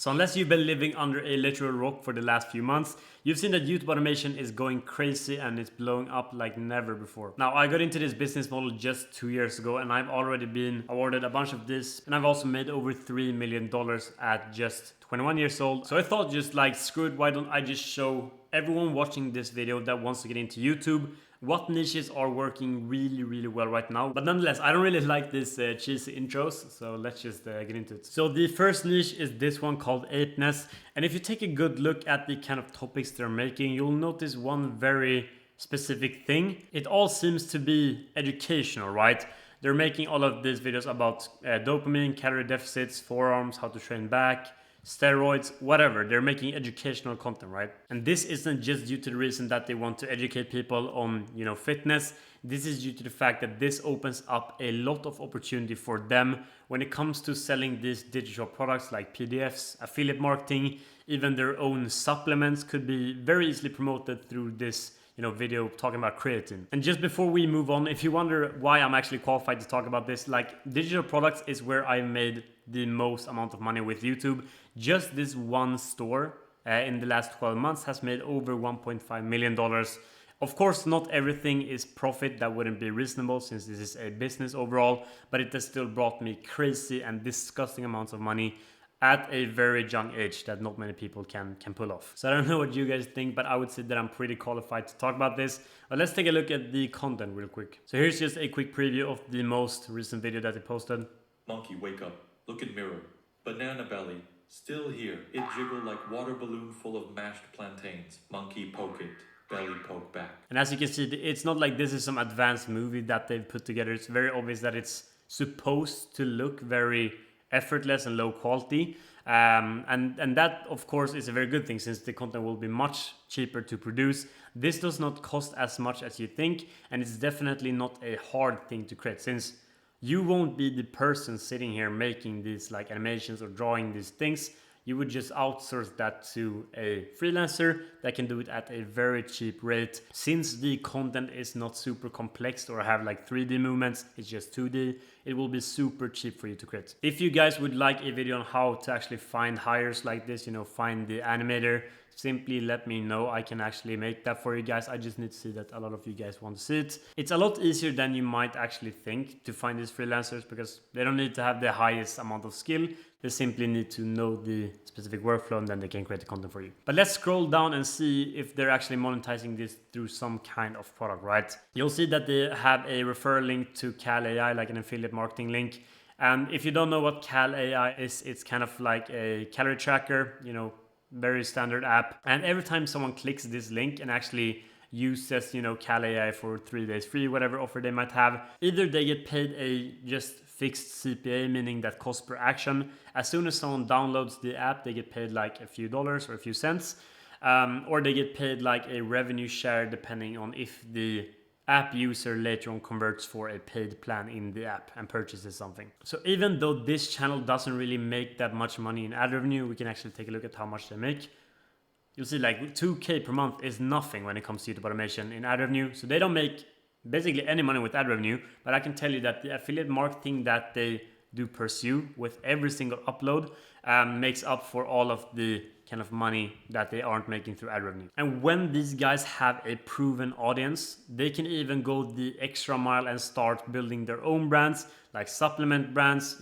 So unless you've been living under a literal rock for the last few months, you've seen that YouTube automation is going crazy and it's blowing up like never before. Now, I got into this business model just 2 years ago and I've already been awarded a bunch of this, and I've also made over $3 million at just 21 years old. So I thought, just like, screw it, why don't I just show everyone watching this video that wants to get into YouTube what niches are working really well right now. But nonetheless, I don't really like this cheesy intros, so let's just get into it. So the first niche is this one called apeness, and if you take a good look at the kind of topics they're making, you'll notice one very specific thing. It all seems to be educational, right? They're making all of these videos about dopamine, calorie deficits, forearms, how to train back, steroids, whatever. They're making educational content, right? And this isn't just due to the reason that they want to educate people on, fitness. This is due to the fact that this opens up a lot of opportunity for them when it comes to selling these digital products like PDFs, affiliate marketing, even their own supplements could be very easily promoted through this video talking about creatine. And just before we move on, if you wonder why I'm actually qualified to talk about this, like, digital products is where I made the most amount of money with YouTube. Just this one store in the last 12 months has made over $1.5 million. Of course, not everything is profit. That wouldn't be reasonable since this is a business overall, but it has still brought me crazy and disgusting amounts of money at a very young age that not many people can pull off. So I don't know what you guys think, but I would say that I'm pretty qualified to talk about this. But let's take a look at the content real quick. So here's just a quick preview of the most recent video that they posted. Monkey, wake up. Look in mirror. Banana belly. Still here. It jiggle like water balloon full of mashed plantains. Monkey, poke it. Belly poke back. And as you can see, it's not like this is some advanced movie that they've put together. It's very obvious that it's supposed to look very effortless and low quality, and that of course is a very good thing since the content will be much cheaper to produce. This does not cost as much as you think, and it's definitely not a hard thing to create since you won't be the person sitting here making these like animations or drawing these things. You would just outsource that to a freelancer that can do it at a very cheap rate. Since the content is not super complex or have like 3D movements, it's just 2D, it will be super cheap for you to create. If you guys would like a video on how to actually find hires like this, find the animator, simply let me know. I can actually make that for you guys. I just need to see that a lot of you guys want to see it. It's a lot easier than you might actually think to find these freelancers because they don't need to have the highest amount of skill. They simply need to know the specific workflow and then they can create the content for you. But let's scroll down and see if they're actually monetizing this through some kind of product, right? You'll see that they have a referral link to Cal AI, like an affiliate marketing link. And if you don't know what Cal AI is, it's kind of like a calorie tracker, very standard app. And every time someone clicks this link and actually uses, Cal AI for 3 days free, whatever offer they might have, either they get paid a just fixed CPA, meaning that cost per action. As soon as someone downloads the app, they get paid like a few dollars or a few cents, or they get paid like a revenue share depending on if the app user later on converts for a paid plan in the app and purchases something. So even though this channel doesn't really make that much money in ad revenue, we can actually take a look at how much they make. You'll see like 2K per month is nothing when it comes to YouTube automation in ad revenue. So they don't make basically any money with ad revenue, but I can tell you that the affiliate marketing that they do pursue with every single upload makes up for all of the kind of money that they aren't making through ad revenue. And when these guys have a proven audience, they can even go the extra mile and start building their own brands, like supplement brands,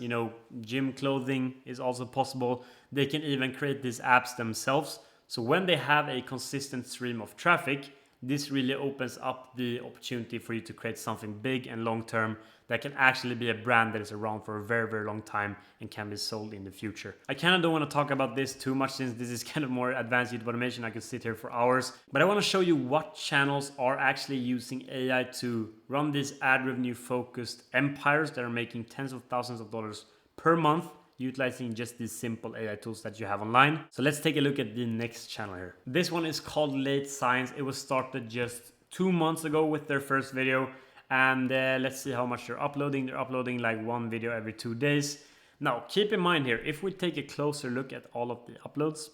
gym clothing is also possible. They can even create these apps themselves. So when they have a consistent stream of traffic, this really opens up the opportunity for you to create something big and long-term that can actually be a brand that is around for a very long time and can be sold in the future. I kind of don't want to talk about this too much since this is kind of more advanced YouTube automation. I could sit here for hours, but I want to show you what channels are actually using AI to run these ad revenue focused empires that are making tens of thousands of dollars per month utilizing just these simple AI tools that you have online. So let's take a look at the next channel here. This one is called Late Science. It was started just 2 months ago with their first video. And let's see how much they're uploading. They're uploading like 1 video every 2 days. Now, keep in mind here, if we take a closer look at all of the uploads,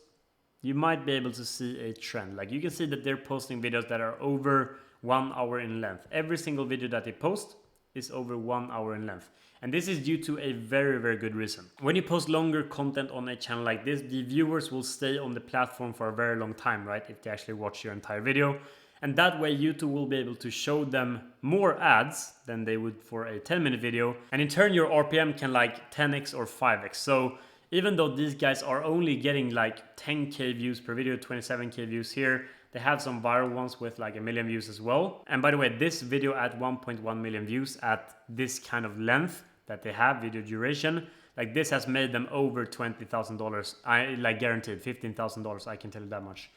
you might be able to see a trend. Like you can see that they're posting videos that are over 1 hour in length. Every single video that they post is over 1 hour in length. And this is due to a very good reason. When you post longer content on a channel like this, the viewers will stay on the platform for a very long time, right? If they actually watch your entire video. And that way YouTube will be able to show them more ads than they would for a 10-minute video. And in turn your RPM can like 10x or 5x. So even though these guys are only getting like 10k views per video, 27k views here, they have some viral ones with like 1 million views as well. And by the way, this video at 1.1 million views at this kind of length that they have, video duration, like this has made them over $20,000. I like guaranteed $15,000, I can tell you that much.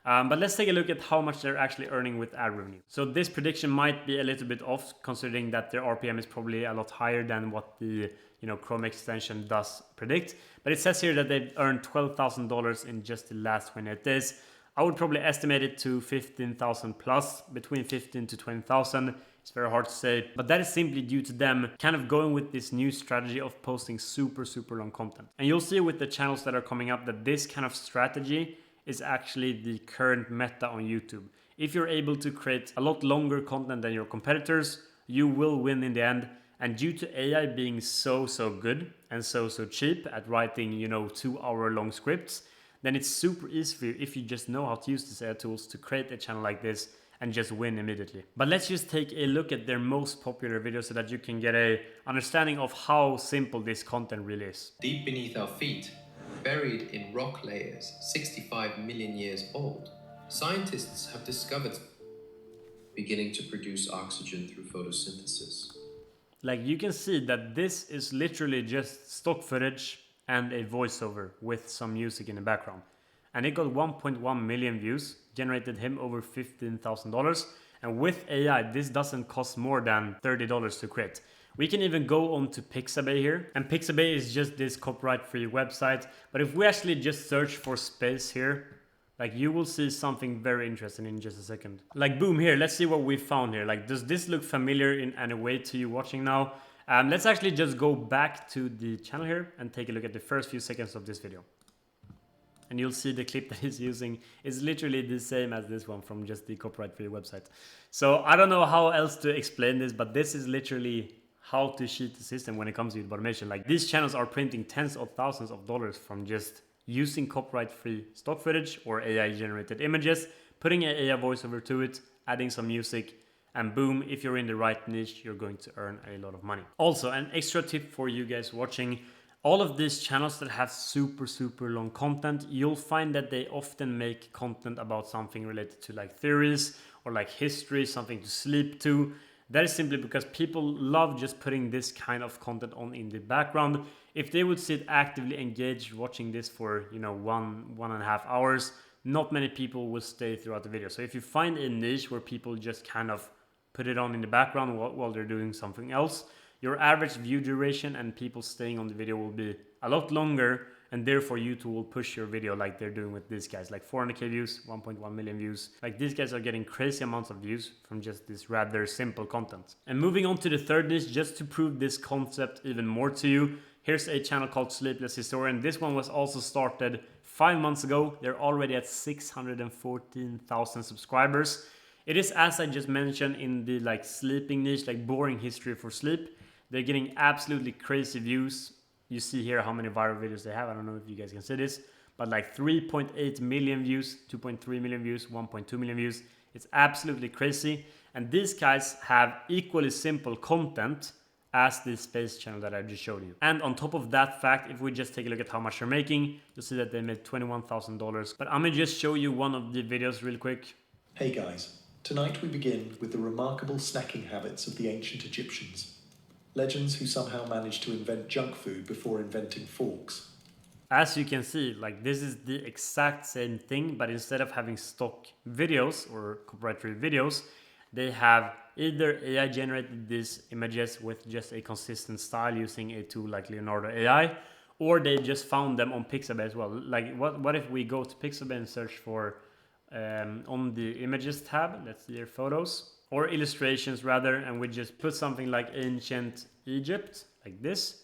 But let's take a look at how much they're actually earning with ad revenue. So this prediction might be a little bit off, considering that their RPM is probably a lot higher than what the Chrome extension does predict. But it says here that they've earned $12,000 in just the last 28 days. I would probably estimate it to 15,000 plus, between 15 to 20,000. It's very hard to say, but that is simply due to them kind of going with this new strategy of posting super long content. And you'll see with the channels that are coming up that this kind of strategy is actually the current meta on YouTube. If you're able to create a lot longer content than your competitors, you will win in the end. And due to AI being so good and so cheap at writing 2-hour long scripts, then it's super easy for you, if you just know how to use these AI tools, to create a channel like this and just win immediately. But let's just take a look at their most popular videos so that you can get a understanding of how simple this content really is. Deep beneath our feet, buried in rock layers 65 million years old, scientists have discovered beginning to produce oxygen through photosynthesis. Like you can see that this is literally just stock footage and a voiceover with some music in the background. And it got 1.1 million views, generated him over $15,000. And with AI, this doesn't cost more than $30 to create. We can even go on to Pixabay here. And Pixabay is just this copyright-free website. But if we actually just search for space here, like you will see something very interesting in just a second. Like boom, here, let's see what we found here. Like, does this look familiar in any way to you watching now? Let's actually just go back to the channel here and take a look at the first few seconds of this video. And you'll see the clip that he's using is literally the same as this one from just the copyright-free website. So I don't know how else to explain this, but this is literally how to cheat the system when it comes to YouTube automation. Like these channels are printing tens of thousands of dollars from just using copyright-free stock footage or AI-generated images, putting an AI voiceover to it, adding some music, and boom, if you're in the right niche, you're going to earn a lot of money. Also, an extra tip for you guys watching, all of these channels that have super long content, you'll find that they often make content about something related to like theories or like history, something to sleep to. That is simply because people love just putting this kind of content on in the background. If they would sit actively engaged watching this for 1.5 hours, not many people will stay throughout the video. So if you find a niche where people just kind of put it on in the background while they're doing something else, your average view duration and people staying on the video will be a lot longer, and therefore YouTube will push your video like they're doing with these guys, like 400k views, 1.1 million views. Like these guys are getting crazy amounts of views from just this rather simple content. And moving on to the third niche, just to prove this concept even more to you, here's a channel called Sleepless Historian. This one was also started 5 months ago. They're already at 614,000 subscribers. It is, as I just mentioned, in the like sleeping niche, like boring history for sleep. They're getting absolutely crazy views. You see here how many viral videos they have. I don't know if you guys can see this, but like 3.8 million views, 2.3 million views, 1.2 million views. It's absolutely crazy. And these guys have equally simple content as the space channel that I just showed you. And on top of that fact, if we just take a look at how much they're making, you'll see that they made $21,000. But I'm gonna just show you one of the videos real quick. Hey guys, tonight we begin with the remarkable snacking habits of the ancient Egyptians. Legends who somehow managed to invent junk food before inventing forks. As you can see, like this is the exact same thing, but instead of having stock videos or copyright-free videos, they have either AI generated these images with just a consistent style using a tool like Leonardo AI, or they just found them on Pixabay as well. Like what if we go to Pixabay and search for on the images tab, let's see here, photos or illustrations rather, and we just put something like ancient Egypt like this.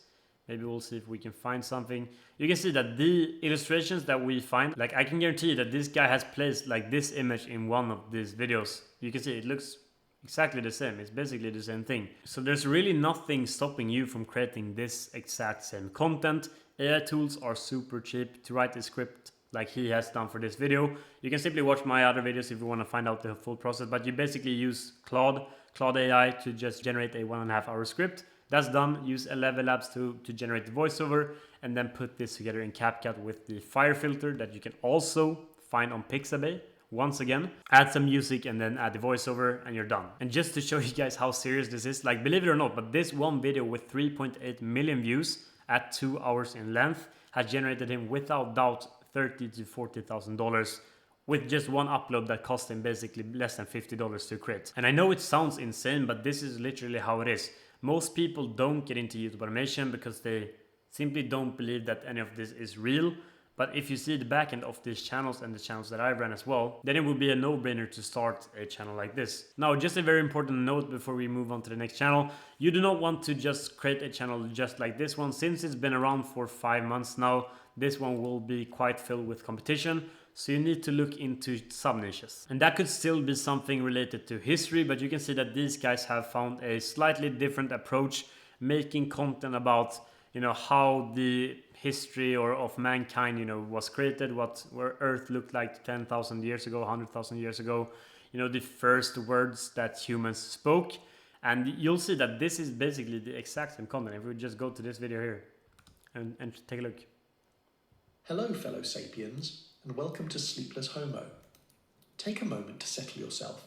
Maybe we'll see if we can find something. You can see that the illustrations that we find, like I can guarantee that this guy has placed like this image in one of these videos. You can see it looks Exactly the same. It's basically the same thing. So there's really nothing stopping you from creating this exact same content. AI tools are super cheap to write a script like he has done for this video. You can simply watch my other videos if you want to find out the full process, but you basically use Claude AI to just generate a 1.5 hour script. That's done. Use 11 Labs to generate the voiceover, and then put this together in CapCut with the fire filter that you can also find on Pixabay. Once again, add some music and then add the voiceover and you're done. And just to show you guys how serious this is, like, believe it or not, but this one video with 3.8 million views at 2 hours in length has generated him without doubt $30,000 to $40,000 with just one upload that cost him basically less than $50 to create. And I know it sounds insane, but this is literally how it is. Most people don't get into YouTube automation because they simply don't believe that any of this is real. But if you see the back end of these channels and the channels that I ran as well, then it would be a no-brainer to start a channel like this. Now, just a very important note before we move on to the next channel. You do not want to just create a channel just like this one. Since it's been around for 5 months now, this one will be quite filled with competition. So you need to look into sub-niches. And that could still be something related to history, but you can see that these guys have found a slightly different approach, making content about, you know, how the history or of mankind, you know, was created, where Earth looked like 10,000 years ago, 100,000 years ago, you know, the first words that humans spoke. And you'll see that this is basically the exact same content. If we just go to this video here and take a look. Hello, fellow sapiens, and welcome to Sleepless Homo. Take a moment to settle yourself.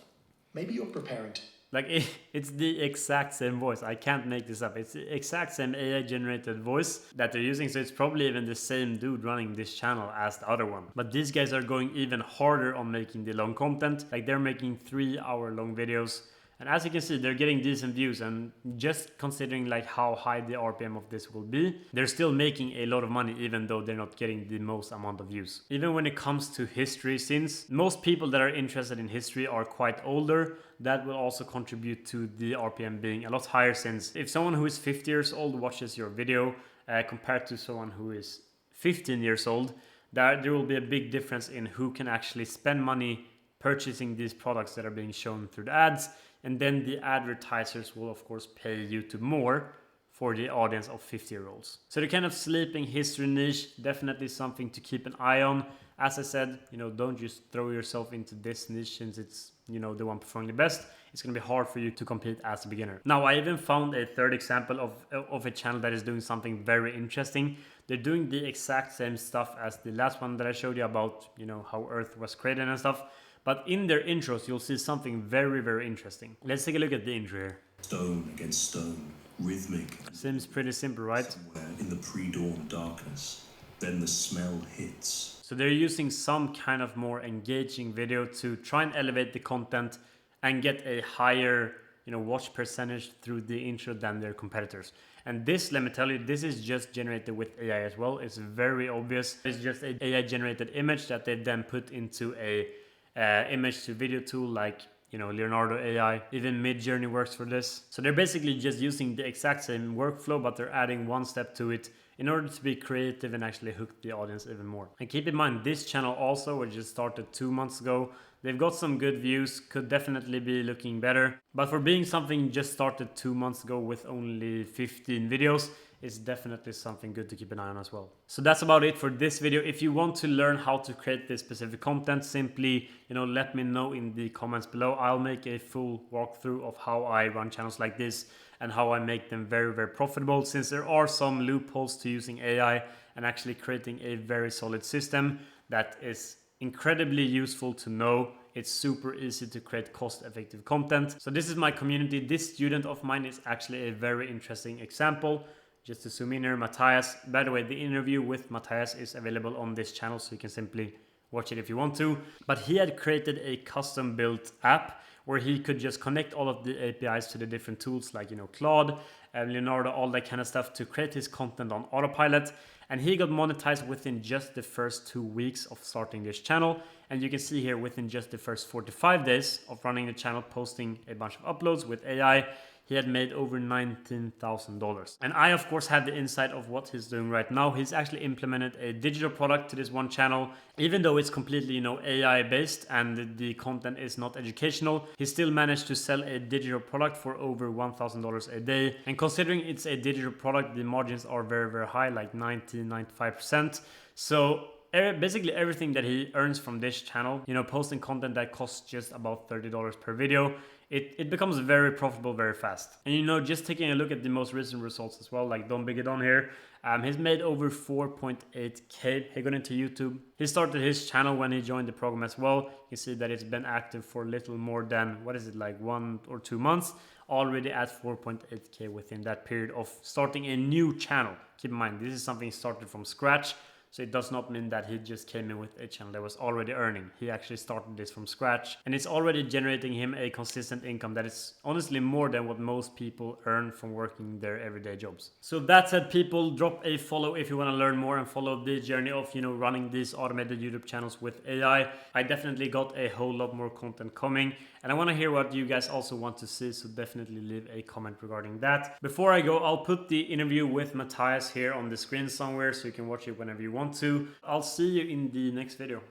Maybe you're preparing to... Like, it's the exact same voice. I can't make this up. It's the exact same AI generated voice that they're using. So it's probably even the same dude running this channel as the other one. But these guys are going even harder on making the long content. Like, they're making 3-hour long videos. And as you can see, they're getting decent views, and just considering like how high the RPM of this will be, they're still making a lot of money even though they're not getting the most amount of views. Even when it comes to history, since most people that are interested in history are quite older, that will also contribute to the RPM being a lot higher, since if someone who is 50 years old watches your video compared to someone who is 15 years old, there will be a big difference in who can actually spend money purchasing these products that are being shown through the ads. And then the advertisers will of course pay YouTube more for the audience of 50-year-olds. So the kind of sleeping history niche, definitely something to keep an eye on. As I said, you know, don't just throw yourself into this niche since it's, you know, the one performing the best. It's going to be hard for you to compete as a beginner. Now, I even found a third example of a channel that is doing something very interesting. They're doing the exact same stuff as the last one that I showed you about, you know, how Earth was created and stuff. But in their intros, you'll see something very, very interesting. Let's take a look at the intro here. Stone against stone, rhythmic. Seems pretty simple, right? Somewhere in the pre-dawn darkness, then the smell hits. So they're using some kind of more engaging video to try and elevate the content and get a higher, you know, watch percentage through the intro than their competitors. And this, let me tell you, this is just generated with AI as well. It's very obvious. It's just an AI generated image that they then put into a image to video tool like, you know, Leonardo AI. Even Midjourney works for this. So they're basically just using the exact same workflow, but they're adding one step to it in order to be creative and actually hook the audience even more. And keep in mind, this channel also, which just started 2 months ago, they've got some good views, could definitely be looking better. But for being something just started 2 months ago with only 15 videos, is definitely something good to keep an eye on as well. So that's about it for this video. If you want to learn how to create this specific content, simply, you know, let me know in the comments below. I'll make a full walkthrough of how I run channels like this and how I make them very, very profitable, since there are some loopholes to using AI and actually creating a very solid system that is incredibly useful to know. It's super easy to create cost-effective content. So this is my community. This student of mine is actually a very interesting example. Just to zoom in here, Matthias. By the way, the interview with Matthias is available on this channel, so you can simply watch it if you want to. But he had created a custom-built app where he could just connect all of the APIs to the different tools like, you know, Claude, Leonardo, all that kind of stuff to create his content on autopilot. And he got monetized within just the first 2 weeks of starting this channel. And you can see here within just the first 45 days of running the channel, posting a bunch of uploads with AI, he had made over $19,000. And I of course have the insight of what he's doing right now. He's actually implemented a digital product to this one channel. Even though it's completely, you know, AI based and the content is not educational, he still managed to sell a digital product for over $1,000 a day. And considering it's a digital product, the margins are very, very high, like 90-95%. So basically everything that he earns from this channel, you know, posting content that costs just about $30 per video, it becomes very profitable very fast. And you know, just taking a look at the most recent results as well, like Don Big It On here, he's made over 4.8k. He got into YouTube. He started his channel when he joined the program as well. You see that it's been active for a little more than, what is it, like 1 or 2 months, already at 4.8k within that period of starting a new channel. Keep in mind, this is something started from scratch. So it does not mean that he just came in with a channel that was already earning. He actually started this from scratch, and it's already generating him a consistent income that is honestly more than what most people earn from working their everyday jobs. So that said, people, drop a follow if you want to learn more and follow the journey of, you know, running these automated YouTube channels with AI. I definitely got a whole lot more content coming, and I want to hear what you guys also want to see, so definitely leave a comment regarding that. Before I go, I'll put the interview with Matthias here on the screen somewhere so you can watch it whenever you want to. I'll see you in the next video.